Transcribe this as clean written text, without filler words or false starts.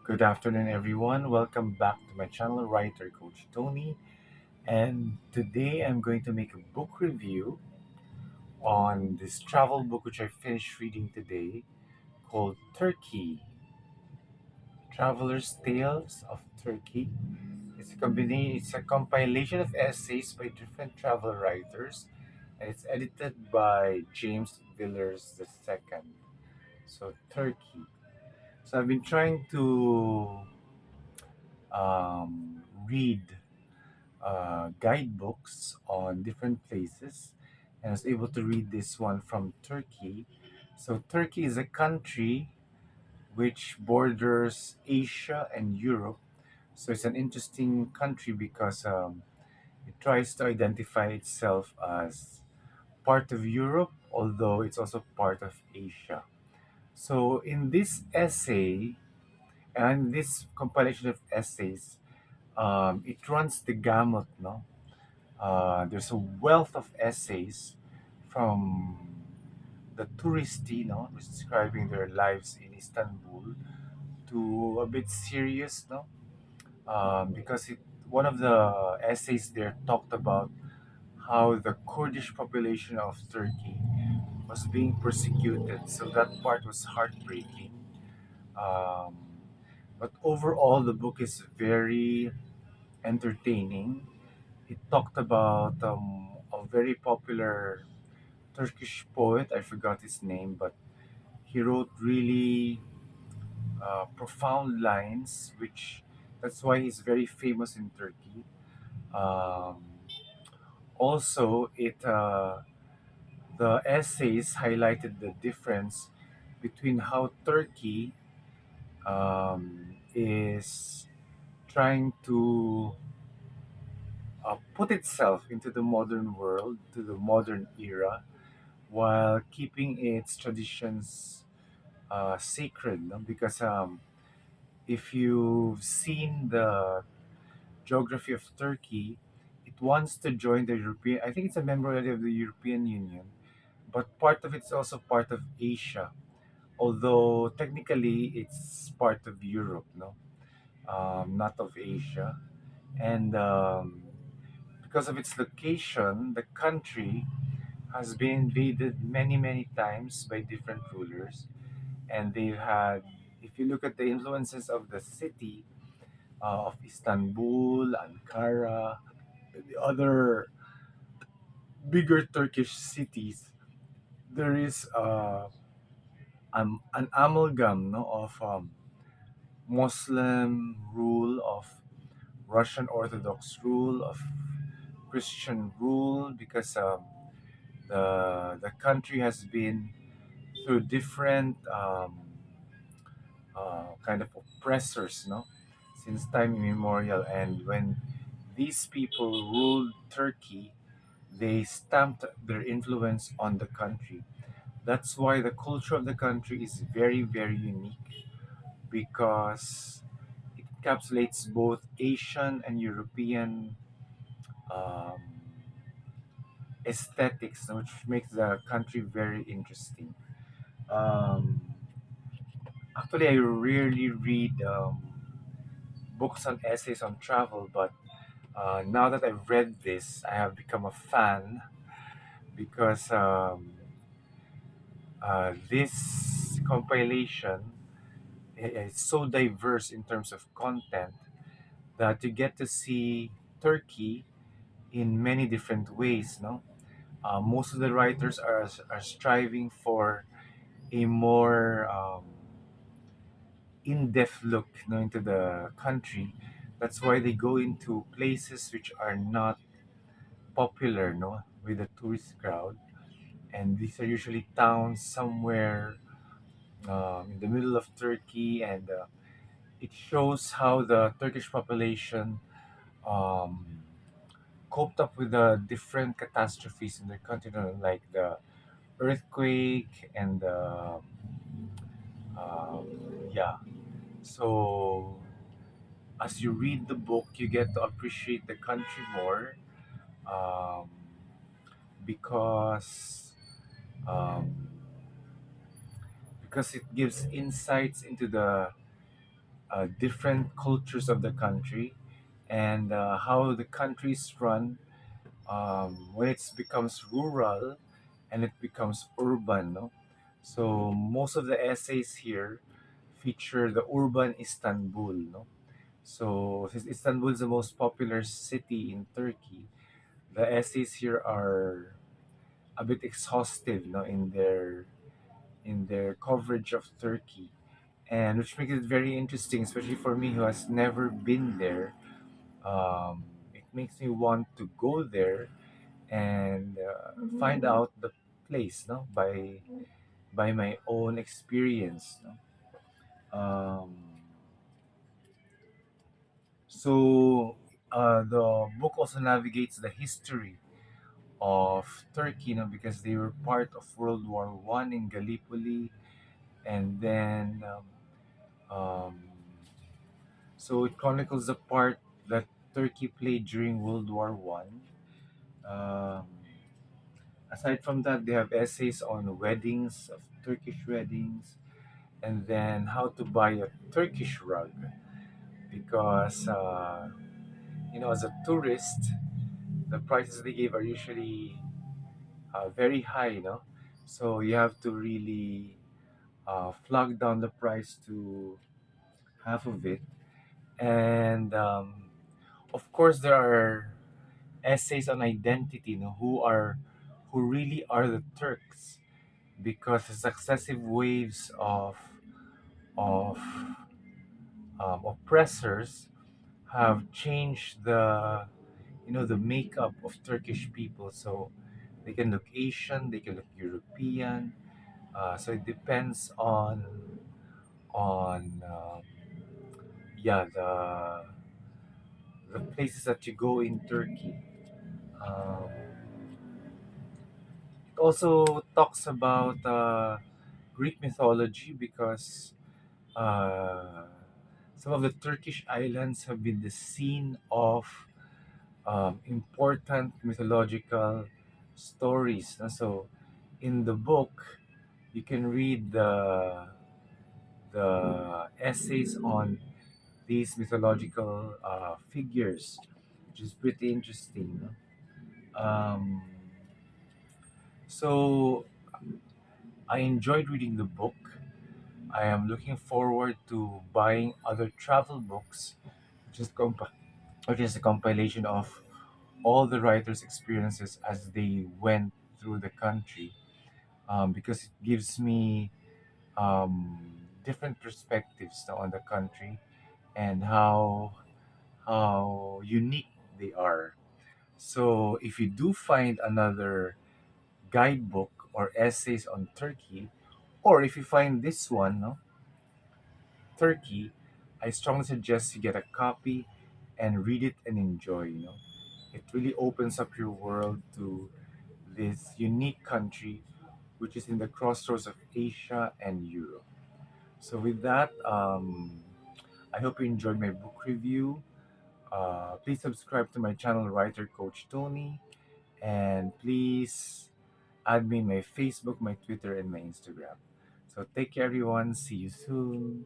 Good afternoon, everyone. Welcome back to my channel, Writer Coach Tony. And today I'm going to make a book review on this travel book which I finished reading today called Turkey Traveler's Tales of Turkey. It's a compilation of essays by different travel writers, and it's edited by James Villers II. So, Turkey. So, I've been trying to read guidebooks on different places, and I was able to read this one from Turkey. So, Turkey is a country which borders Asia and Europe. So, it's an interesting country because it tries to identify itself as part of Europe, although it's also part of Asia. So, in this essay and this compilation of essays, it runs the gamut, no? There's a wealth of essays from the touristy, no, describing their lives in Istanbul, to a bit serious, no, because one of the essays there talked about how the Kurdish population of Turkey was being persecuted. So that part was heartbreaking. Um, but overall, the book is very entertaining. It talked about a very popular Turkish poet. I forgot his name, but he wrote really profound lines, which that's why he's very famous in Turkey. Um, Also, it the essays highlighted the difference between how Turkey is trying to put itself into the modern world, to the modern era, while keeping its traditions sacred. No? Because if you've seen the geography of Turkey, it wants to join the European. I think it's a member already of the European Union, but part of it's also part of Asia. Although technically it's part of Europe, no, not of Asia, and because of its location, the country has been invaded many times by different rulers, and they've had. If you look at the influences of the city of Istanbul, Ankara, the other bigger Turkish cities, there is an amalgam, no, of Muslim rule, of Russian Orthodox rule, of Christian rule, because the country has been through different kind of oppressors, no, since time immemorial. And when these people ruled Turkey, they stamped their influence on the country. That's why the culture of the country is very unique, because it encapsulates both Asian and European um, aesthetics, which makes the country very interesting. Um, Actually, I rarely read books on essays on travel, but now that I've read this, I have become a fan because this compilation is so diverse in terms of content that you get to see Turkey in many different ways. No, most of the writers are striving for a more in-depth look, into the country. That's why they go into places which are not popular, no, with the tourist crowd, and these are usually towns somewhere in the middle of Turkey, and it shows how the Turkish population um, coped up with the different catastrophes in their country, like the earthquake and um, yeah. So as you read the book, you get to appreciate the country more, um, because um, because it gives insights into the different cultures of the country, and how the country is run when it becomes rural and it becomes urban. No? So most of the essays here feature the urban Istanbul. No? So since Istanbul is the most popular city in Turkey, the essays here are a bit exhaustive, no, in their coverage of Turkey, and which makes it very interesting, especially for me who has never been there. It makes me want to go there and find out the place, no, by my own experience. No? Um, the book also navigates the history of Turkey, because they were part of World War I in Gallipoli, and then so it chronicles the part that Turkey played during World War I. Um, Aside from that, they have essays on weddings, of Turkish weddings, and then how to buy a Turkish rug, because as a tourist, the prices they give are usually very high, so you have to really flog down the price to half of it. And of course, there are essays on identity, who really are the Turks, because the successive waves of oppressors have changed the makeup of Turkish people. So they can look Asian, they can look European. So it depends on yeah the places that you go in Turkey. Um, it also talks about Greek mythology, because uh, some of the Turkish islands have been the scene of important mythological stories. So, in the book, you can read the essays on these mythological figures, which is pretty interesting. No? So, I enjoyed reading the book. I am looking forward to buying other travel books, which is, which is a compilation of all the writers' experiences as they went through the country, because it gives me different perspectives on the country and how unique they are. So if you do find another guidebook or essays on Turkey, or if you find this one, no, Turkey, I strongly suggest you get a copy and read it and enjoy. It really opens up your world to this unique country, which is in the crossroads of Asia and Europe. So, with that, I hope you enjoyed my book review. Please subscribe to my channel, Writer Coach Tony, and please add me in my Facebook, my Twitter, and my Instagram. So, take care, everyone. See you soon.